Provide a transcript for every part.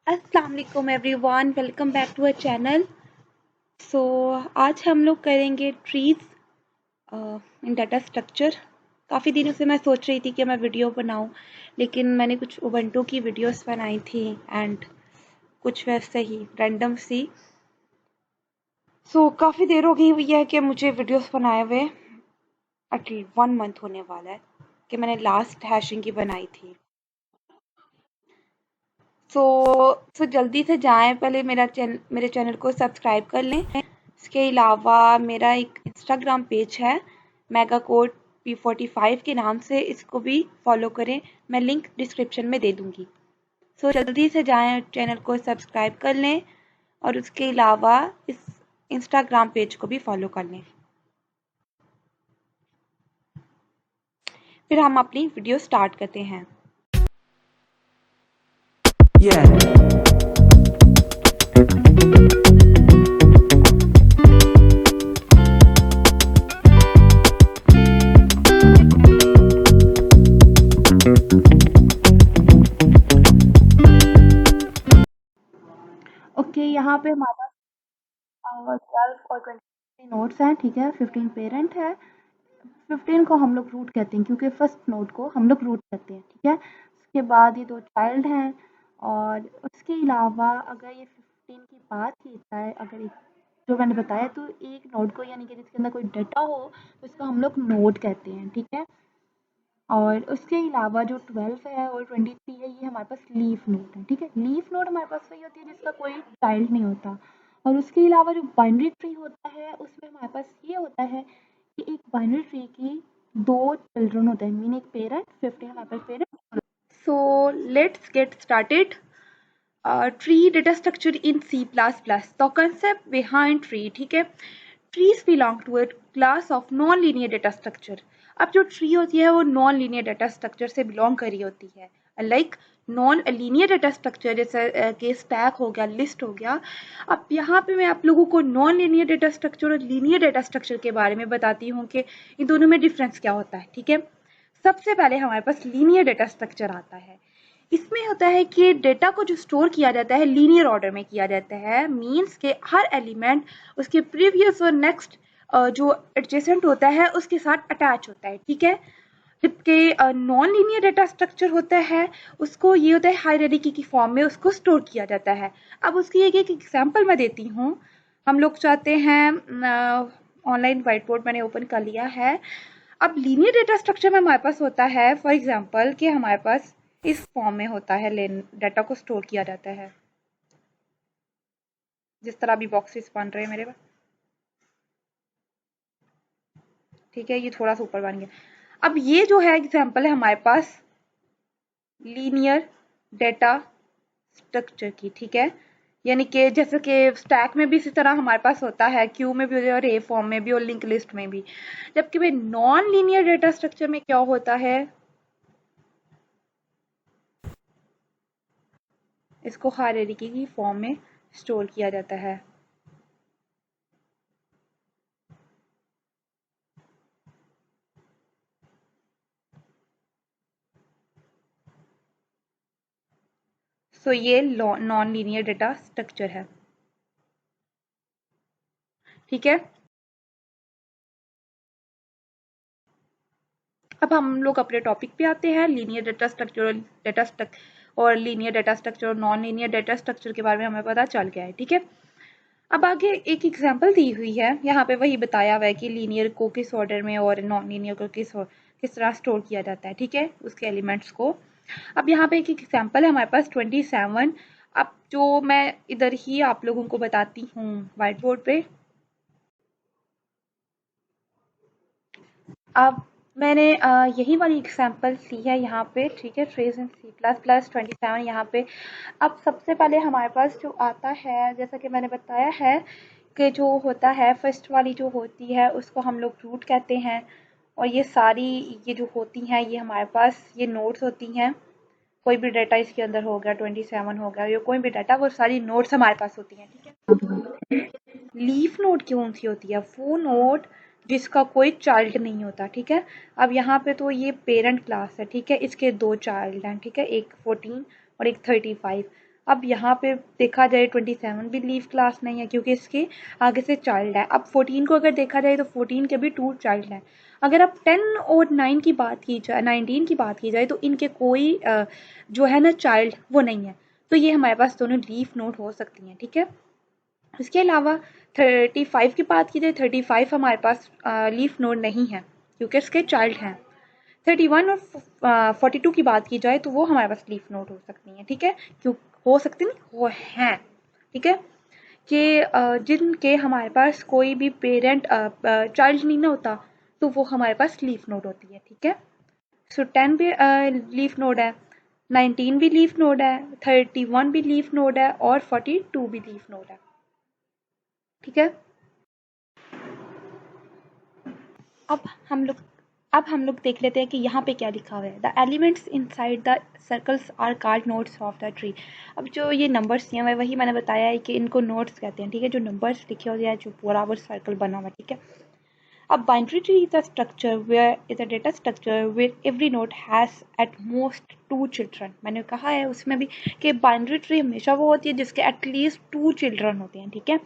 अस्सलाम वालेकुम everyone, welcome back to our channel. So आज हम लोग करेंगे ट्रीज इन डाटा स्ट्रक्चर। काफ़ी दिनों से मैं सोच रही थी कि मैं वीडियो बनाऊं, लेकिन मैंने कुछ उबंटू की वीडियोस बनाई थी एंड कुछ वैसे ही रैंडम सी। काफ़ी देर हो गई हुई है कि मुझे वीडियोस बनाए हुए, एटलीस्ट 1 मंथ होने वाला है कि मैंने लास्ट हैशिंग की बनाई थी। सो जल्दी से जाएं, पहले मेरे चैनल को सब्सक्राइब कर लें। इसके अलावा मेरा एक इंस्टाग्राम पेज है मेगाकोड P45 के नाम से, इसको भी फॉलो करें, मैं लिंक डिस्क्रिप्शन में दे दूंगी। जल्दी से जाएं, चैनल को सब्सक्राइब कर लें और उसके अलावा इस इंस्टाग्राम पेज को भी फॉलो कर लें। फिर हम अपनी वीडियो स्टार्ट करते हैं। ओके, यहाँ पे हमारे पास 12 और 20 नोट्स हैं, ठीक है। 15 पेरेंट है, 15 को हम लोग रूट कहते हैं क्योंकि फर्स्ट नोड को हम लोग रूट कहते हैं, ठीक है। उसके बाद ये 2 चाइल्ड हैं और उसके अलावा अगर ये 15 की बात की जाए, अगर एक जो मैंने बताया, तो एक नोड को यानी कि जिसके अंदर कोई डाटा हो तो इसको हम लोग नोड कहते हैं, ठीक है। और उसके अलावा जो 12 है और 23 है, ये हमारे पास लीफ नोड है, ठीक है। लीफ नोड हमारे पास वही होती है जिसका कोई चाइल्ड नहीं होता। और उसके अलावा जो बाइनरी ट्री होता है उसमें हमारे पास ये होता है कि एक बाइनरी ट्री की 2 चिल्ड्रन होते हैं, मीन एक पेरेंट, 15 हमारे पास parent. So let's get started. Tree data structure in C++. The concept behind tree, ठीक है। Trees belong to a class of non-linear data structure. अब जो ट्री होती है वो नॉन लीनियर डाटा स्ट्रक्चर से बिलोंग करी होती है, like non linear data structure जैसे कि स्टैक हो गया, लिस्ट हो गया। अब यहाँ पे मैं आप लोगों को नॉन लीनियर डाटा स्ट्रक्चर और लीनियर डाटा स्ट्रक्चर के बारे में बताती हूँ कि इन दोनों में डिफरेंस क्या होता है, ठीक है। सबसे पहले हमारे पास लीनियर डाटा स्ट्रक्चर आता है। इसमें होता है कि डेटा को जो स्टोर किया जाता है लीनियर ऑर्डर में किया जाता है, मीन्स के हर एलिमेंट उसके प्रीवियस और नेक्स्ट जो एडजेसेंट होता है उसके साथ अटैच होता है, ठीक है। जबकि नॉन लीनियर डाटा स्ट्रक्चर होता है, उसको ये होता है हायरार्की की फॉर्म में उसको स्टोर किया जाता है। अब उसकी एक एग्जांपल मैं देती हूँ। हम लोग चाहते हैं, ऑनलाइन व्हाइट बोर्ड मैंने ओपन कर लिया है। अब लीनियर डाटा स्ट्रक्चर में हमारे पास होता है, फॉर एग्जांपल कि हमारे पास इस फॉर्म में होता है, डाटा को स्टोर किया जाता है जिस तरह अभी बॉक्सेस बन रहे हैं मेरे पास, ठीक है। ये थोड़ा सा ऊपर बन गया। अब ये जो है एग्जांपल है हमारे पास लीनियर डाटा स्ट्रक्चर की, ठीक है। यानी कि जैसे कि स्टैक में भी इसी तरह हमारे पास होता है, क्यू में भी और ए फॉर्म में भी और लिंक लिस्ट में भी। जबकि भाई नॉन लीनियर डाटा स्ट्रक्चर में क्या होता है, इसको हायरार्की की फॉर्म में स्टोर किया जाता है। ये नॉन लीनियर डाटा स्ट्रक्चर है, ठीक है। अब हम लोग अपने टॉपिक पे आते हैं, लीनियर डाटा स्ट्रक्चर और लीनियर डाटा स्ट्रक्चर और नॉन लीनियर डाटा स्ट्रक्चर के बारे में हमें पता चल गया है, ठीक है। अब आगे एक एग्जांपल दी हुई है, यहाँ पे वही बताया हुआ है कि लीनियर को किस ऑर्डर में और नॉन लीनियर को किस तरह स्टोर किया जाता है, ठीक है, उसके एलिमेंट्स को। अब यहाँ पे एक एग्जांपल है हमारे पास 27। अब जो मैं इधर ही आप लोगों को बताती हूँ व्हाइट बोर्ड पे। अब मैंने यही वाली एग्जांपल ली है यहाँ पे, ठीक है। ट्रेस इन C++ 27 यहाँ पे। अब सबसे पहले हमारे पास जो आता है, जैसा कि मैंने बताया है कि जो होता है फर्स्ट वाली जो होती है उसको हम लोग रूट कहते हैं। और ये सारी ये जो होती हैं ये हमारे पास ये नोड्स होती हैं। कोई भी डाटा इसके अंदर हो गया, 27 हो गया, ये कोई भी डाटा, वो सारी नोड्स हमारे पास होती हैं, ठीक है। लीफ नोड कौन सी होती है, वो नोड जिसका कोई चाइल्ड नहीं होता, ठीक है। अब यहाँ पे तो ये पेरेंट क्लास है, ठीक है, इसके 2 चाइल्ड हैं, ठीक है, एक 14 और एक 35। अब यहाँ पे देखा जाए 27 भी लीफ क्लास नहीं है क्योंकि इसके आगे से चाइल्ड है। अब 14 को अगर देखा जाए तो 14 के भी 2 चाइल्ड हैं। अगर अब 10 और 9 की बात की जाए, 19 की बात की जाए तो इनके कोई जो है ना चाइल्ड वो नहीं है, तो ये हमारे पास दोनों लीफ नोड हो सकती हैं, ठीक है। इसके अलावा 35 की बात की जाए, 35 हमारे पास लीफ नोड नहीं है क्योंकि इसके चाइल्ड हैं। 31 और 42 की बात की जाए तो वो हमारे पास लीफ नोड हो सकती हैं, ठीक है। क्यों हो सकती नहीं, वो हैं, ठीक है। कि जिनके हमारे पास कोई भी पेरेंट चाइल्ड नहीं ना होता तो वो हमारे पास लीफ नोड होती है, ठीक है। सो 10 भी लीफ नोड है, 19 भी लीफ नोड है, 31 भी लीफ नोड है और 42 भी लीफ नोड है, ठीक है। अब हम लोग अब हम लोग देख लेते हैं कि यहाँ पे क्या लिखा हुआ है। The elements inside the circles are called nodes of the tree. अब जो ये नंबर्स दिए हुए हैं वही मैंने बताया है कि इनको नोड्स कहते हैं, ठीक है। जो नंबर्स लिखे हुए हैं, जो पूरा वो सर्कल बना हुआ है, ठीक है। अब binary tree is a structure where is a data structure where every node has at most 2 children. मैंने कहा है उसमें भी कि बाइनरी ट्री हमेशा वो होती है जिसके एटलीस्ट 2 चिल्ड्रन होते हैं, ठीक है।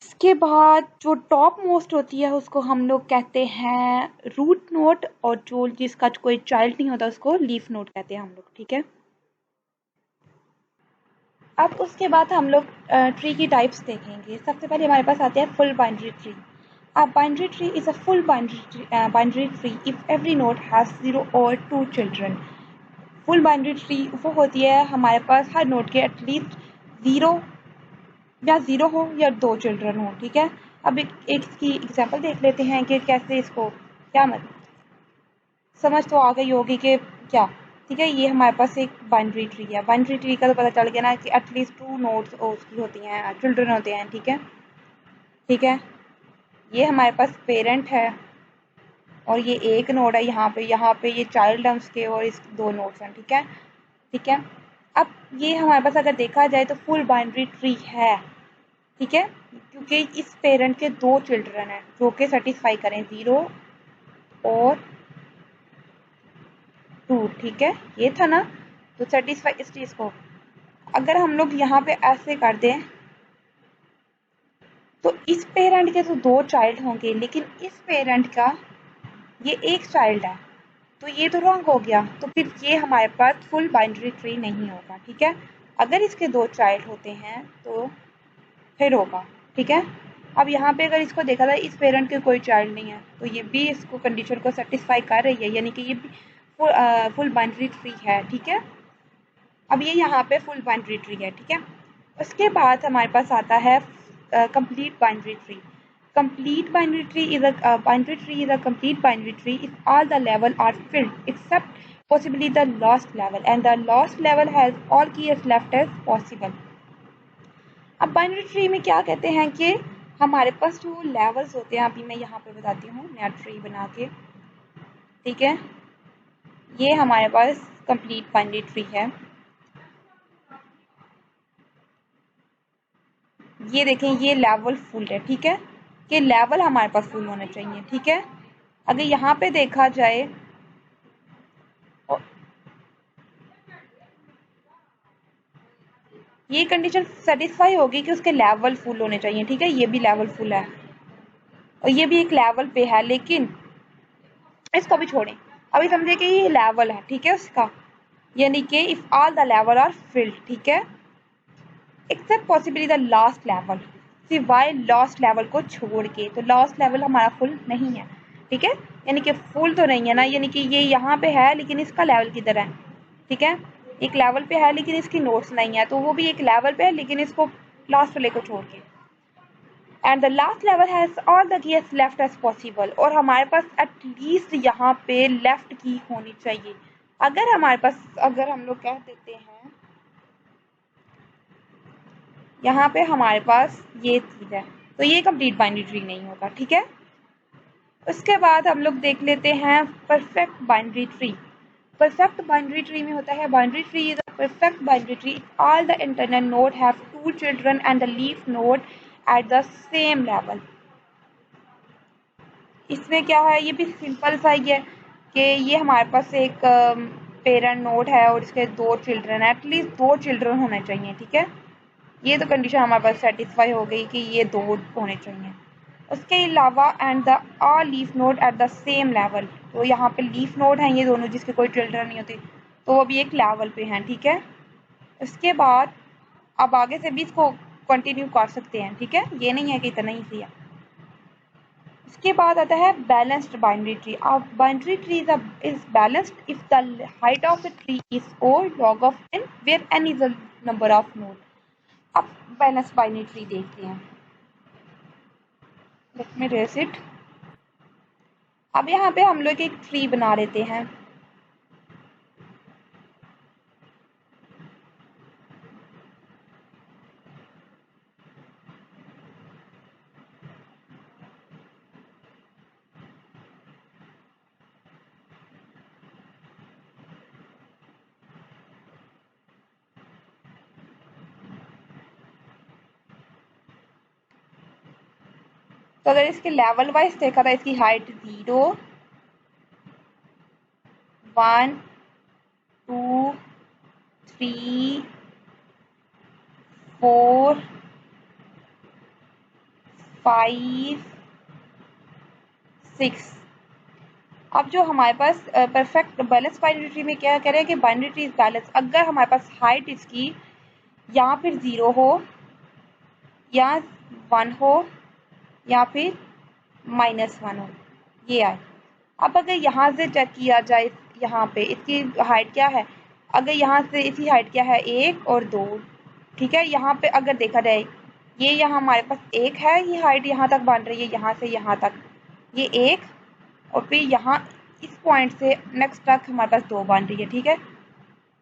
इसके बाद जो टॉप मोस्ट होती है उसको हम लोग कहते हैं रूट नोड, और जो जिसका कोई चाइल्ड नहीं होता उसको लीफ नोड कहते हैं हम लोग, ठीक है। अब उसके बाद हम लोग ट्री की टाइप्स देखेंगे। सबसे पहले हमारे पास आते हैं full binary tree. A binary tree is a full binary tree if every node has 0 or 2 children. Full binary tree वो होती है हमारे पास हर नोड के एटलीस्ट 0 या 0 हो या 2 चिल्ड्रन हो, ठीक है। अब एक इसकी एग्जांपल देख लेते हैं कि कैसे इसको क्या समझ तो आ गई होगी कि क्या, ठीक है। ये हमारे पास एक बाइनरी ट्री है। बाइनरी ट्री का तो पता चल गया ना कि एटलीस्ट 2 नोड्स उसकी होती हैं, चिल्ड्रन होते हैं, ठीक है, ठीक है। ये हमारे पास पेरेंट है और ये एक नोड है, यहाँ पे ये चाइल्ड है उसके और इस 2 नोड्स हैं, ठीक है, ठीक है। अब ये हमारे पास अगर देखा जाए तो फुल बाइनरी ट्री है, ठीक है, क्योंकि इस पेरेंट के 2 चिल्ड्रन हैं जो कि सेटिस्फाई करें 0 और 2, ठीक है। ये था ना, तो सेटिस्फाई इस चीज को अगर हम लोग यहाँ पे ऐसे कर दें तो इस पेरेंट के तो 2 चाइल्ड होंगे लेकिन इस पेरेंट का ये एक चाइल्ड है, तो ये तो रॉन्ग हो गया। तो फिर ये हमारे पास फुल बाइनरी ट्री नहीं होगा, ठीक है। अगर इसके 2 चाइल्ड होते हैं तो फिर होगा, ठीक है। अब यहाँ पे अगर इसको देखा जाए इस पेरेंट के कोई चाइल्ड नहीं है तो ये भी इसको कंडीशन को सेटिस्फाई कर रही है, यानी कि ये भी फुल बाइनरी ट्री है, ठीक है। अब ये यहाँ पे फुल बाइनरी ट्री है, ठीक है। उसके बाद हमारे पास आता है complete binary tree. Complete binary tree is a complete binary tree if all the level are filled except possibly the last level and the last level has all keys left as possible. अब binary tree में क्या कहते हैं कि हमारे पास जो levels होते हैं, अभी मैं यहाँ पे बताती हूँ नया ट्री बना के, ठीक है। ये हमारे पास कंप्लीट बाइनरी ट्री है। ये देखें ये लेवल फुल है, ठीक है, कि लेवल हमारे पास फुल होना चाहिए, ठीक है। अगर यहाँ पे देखा जाए ये कंडीशन सेटिस्फाई होगी कि उसके लेवल फुल होने चाहिए, ठीक है। ये भी लेवल फुल है और ये भी एक लेवल पे है, लेकिन इसको भी छोड़ें, अभी समझे कि ये लेवल है, ठीक है उसका, यानी कि if all the level are filled, ठीक है, except possibly the last level, सिवाय लास्ट लेवल को छोड़ के। तो लास्ट लेवल हमारा फुल नहीं है, ठीक है, यानी कि फुल तो नहीं है ना, यानी कि ये यहाँ पे है लेकिन इसका लेवल किधर है, ठीक है। एक लेवल पे है लेकिन इसकी नोट्स नहीं है, तो वो भी एक लेवल पे है लेकिन इसको लास्ट वाले को छोड़ के। And the last level has all the keys left as possible, और हमारे पास एटलीस्ट यहाँ पे लेफ्ट की होनी चाहिए। अगर हमारे पास अगर हम लोग कह देते हैं यहाँ पे हमारे पास ये चीज है तो ये कंप्लीट बाइनरी ट्री नहीं होगा, ठीक है। उसके बाद हम लोग देख लेते हैं perfect binary tree. Perfect binary tree में होता है binary tree is a perfect binary tree all the internal node have 2 children and the leaf node at the same level. इसमें क्या है, ये भी सिंपल सा ही है कि ये हमारे पास एक पेरेंट नोड है और इसके 2 चिल्ड्रन है, एटलीस्ट 2 चिल्ड्रन होने चाहिए, ठीक है। ये तो कंडीशन हमारे पास सेटिस्फाई हो गई कि ये 2 होने चाहिए। उसके अलावा and the are leaf node at the same level, तो यहाँ पे लीफ नोड हैं ये दोनों जिसके कोई चिल्ड्रन नहीं होते, तो वो भी एक लेवल पे हैं, ठीक है। उसके बाद अब आगे से भी इसको कंटिन्यू कर सकते हैं, ठीक है, ये नहीं है कि इतना ही सी है। उसके बाद आता है बैलेंस्ड बाइनरी ट्री। अब binary tree is balanced if the height of the tree is O log of n where n is the number of node. अब बैलेंस्ड बाइनरी ट्री देखते हैं, लेट मी रेस इट। अब यहाँ पे हम लोग एक ट्री बना लेते हैं। तो अगर इसके लेवल वाइज देखा था, इसकी हाइट 0 1 2 3 4 5 6। अब जो हमारे पास परफेक्ट बैलेंस बाइनरी ट्री में क्या कह रहे हैं कि बाइनरी ट्री इज बैलेंस अगर हमारे पास हाइट इसकी या फिर 0 हो या 1 हो या फिर -1 हो, ये आए। अब अगर यहाँ से चेक किया जाए, यहाँ पे इसकी हाइट क्या है, अगर यहाँ से इसकी हाइट क्या है 1 और 2, ठीक है। यहाँ पे अगर देखा जाए ये यहाँ हमारे पास 1 है, ये हाइट यहाँ तक बन रही है, यहाँ से यहाँ तक ये 1, और फिर यहाँ इस पॉइंट से नेक्स्ट तक हमारे पास 2 बन रही है, ठीक है।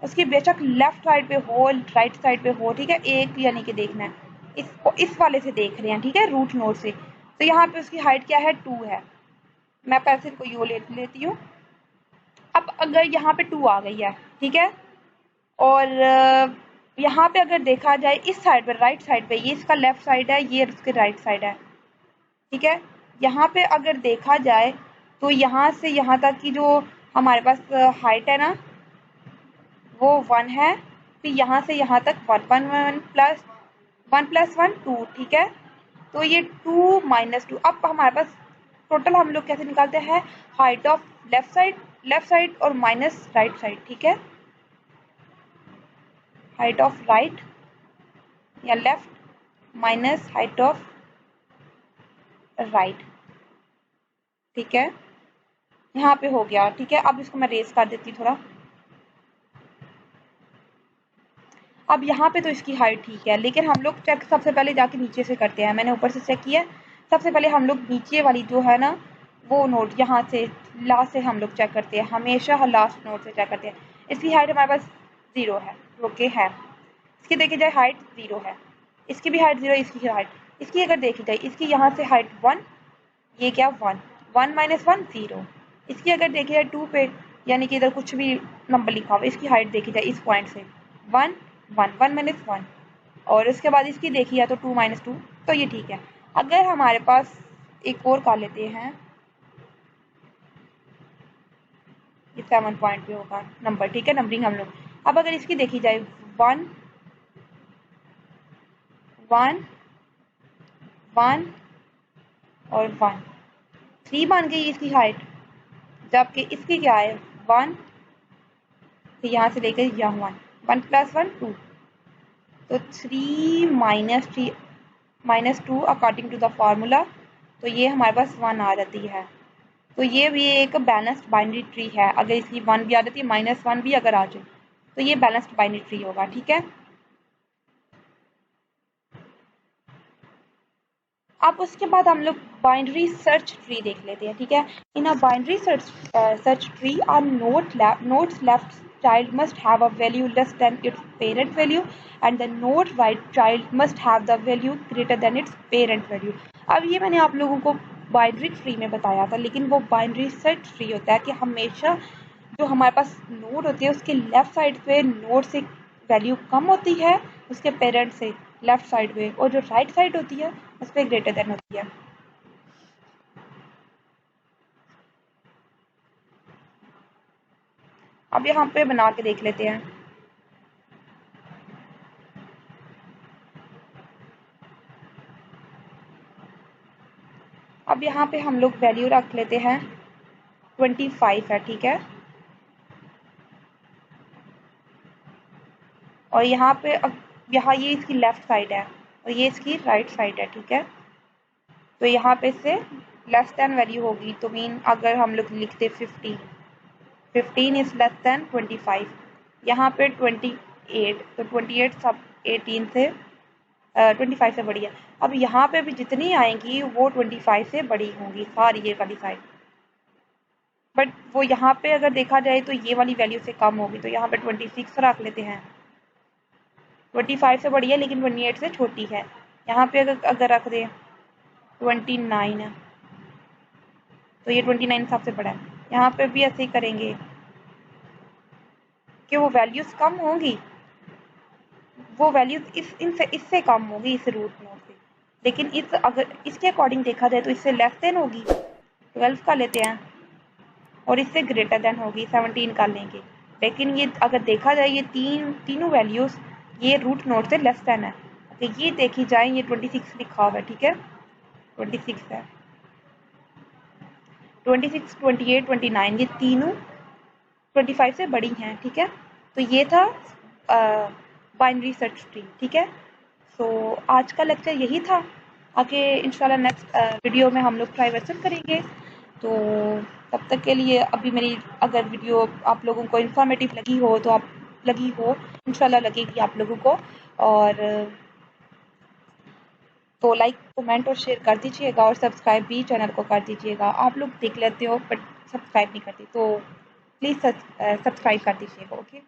उसकी बेशक लेफ्ट साइड पे हो राइट साइड पे हो, ठीक है, एक यानी कि देखना है इसको इस वाले से देख रहे हैं, ठीक है, रूट नोड से। तो यहाँ पे उसकी हाइट क्या है 2 है, मैं पैसे को यू लेती हूँ। अब अगर यहाँ पे 2 आ गई है, ठीक है, और यहाँ पे अगर देखा जाए इस साइड पे राइट साइड पे, ये इसका लेफ्ट साइड है, ये उसके राइट साइड है, ठीक है। यहाँ पे अगर देखा जाए तो यहाँ से यहाँ तक की जो हमारे पास हाइट है ना वो 1 है, फिर यहाँ से यहाँ तक 1 1 1 प्लस 1 प्लस 1 2, ठीक है। तो ये 2 माइनस 2। अब हमारे पास टोटल हम लोग कैसे निकालते हैं, हाइट ऑफ लेफ्ट साइड और माइनस राइट साइड, ठीक है। हाइट ऑफ राइट या left minus height of right, ठीक है। यहाँ पे हो गया, ठीक है। अब इसको मैं रेस कर देती हूँ थोड़ा। अब यहाँ पे तो इसकी हाइट ठीक है, लेकिन हम लोग चेक सबसे पहले जाके नीचे से करते हैं। मैंने ऊपर से चेक किया, सबसे पहले हम लोग नीचे वाली जो है ना वो नोट यहाँ से लास्ट से हम लोग चेक करते हैं, हमेशा लास्ट नोट से चेक करते हैं। इसकी हाइट हमारे पास 0 है, ओके है। इसकी देखी जाए हाइट 0 है, इसकी भी हाइट 0, इसकी हाइट, इसकी अगर देखी जाए इसकी यहाँ से हाइट 1, ये क्या 1 1 माइनस 1 0। इसकी अगर देखी जाए 2 पे, यानी कि इधर कुछ भी नंबर लिखा हुआ, इसकी हाइट देखी जाए इस पॉइंट से 1 1 1 माइनस 1, और उसके बाद इसकी देखी है तो 2 माइनस 2, तो ये ठीक है। अगर हमारे पास एक और कर लेते हैं, ये 7 पॉइंट पे होगा नंबर, ठीक है, नंबरिंग हम लोग। अब अगर इसकी देखी जाए 1 1 1 और 1 3 बन गई इसकी हाइट, जबकि इसकी क्या है 1, तो यहाँ से लेकर यहाँ 1 1 प्लस 1 2, तो 3 minus 2 according to the formula, तो ये हमारे पास 1 आ जाती है। तो ये भी एक बैलेंस्ड बाइनरी ट्री है। अगर इसकी 1 भी आ जाती है, -1 भी अगर आ जाए तो ये बैलेंस्ड बाइनरी ट्री होगा, ठीक है। अब उसके बाद हम लोग बाइनरी सर्च ट्री देख लेते हैं, ठीक है। In a binary search tree are nodes left child must have a value less than its parent value and the node right child must have the value greater than its parent value। अब ये मैंने आप लोगों को binary tree में बताया था, लेकिन वो बाइनरी सर्च ट्री होता है कि हमेशा जो हमारे पास नोड होती है उसके लेफ्ट साइड पे नोड से वैल्यू कम होती है उसके पेरेंट से लेफ्ट साइड पे, और जो राइट साइड होती है उस पर ग्रेटर देन होती है। अब यहाँ पे बना के देख लेते हैं। अब यहाँ पे हम लोग वैल्यू रख लेते हैं 25 है, ठीक है। और यहाँ पे अब यहाँ ये इसकी लेफ्ट साइड है और ये इसकी राइट साइड है, ठीक है। तो यहाँ पे से लेस देन वैल्यू होगी, तो मीन अगर हम लोग लिखते 15 इज लेस देन 25, यहाँ पे 28, तो 28 सब 18 से 25 से बड़ी है। अब यहाँ पे भी जितनी आएंगी वो 25 से बड़ी होंगी सारी ये वाली साइड, बट वो यहाँ पे अगर देखा जाए तो ये वाली वैल्यू से कम होगी, तो यहाँ पे 26 रख लेते हैं। 25 से बड़ी है लेकिन 28 से छोटी है। यहाँ पे अगर रख दें 29 है, तो ये 29 सबसे बड़ा है। यहाँ पे भी ऐसे ही करेंगे कि वो वैल्यूज कम होंगी, वो वैल्यूज इससे कम होगी, इस रूट नोट से, लेकिन अगर इसके अकॉर्डिंग देखा जाए तो इससे लेस देन होगी 12 का लेते हैं, और इससे ग्रेटर देन होगी 17 का लेंगे। लेकिन ये अगर देखा जाए ये तीनों वैल्यूज ये रूट नोट से लेस देन है। तो ये देखी जाए ये 26 लिखा हुआ है, ठीक है, 26 है। 26, 28, 29 ये तीनों 25 से बड़ी हैं, ठीक है। तो ये था बाइनरी सर्च ट्री, ठीक है। सो आज का लेक्चर यही था। आगे इंशाल्लाह नेक्स्ट वीडियो में हम लोग ट्राइवर्सल करेंगे। तो तब तक के लिए अभी मेरी अगर वीडियो आप लोगों को इन्फॉर्मेटिव लगी हो तो इंशाल्लाह लगेगी आप लोगों को, और तो लाइक कमेंट और शेयर कर दीजिएगा, और सब्सक्राइब भी चैनल को कर दीजिएगा। आप लोग देख लेते हो बट सब्सक्राइब नहीं करते, तो प्लीज़ सब्सक्राइब कर दीजिएगा, ओके।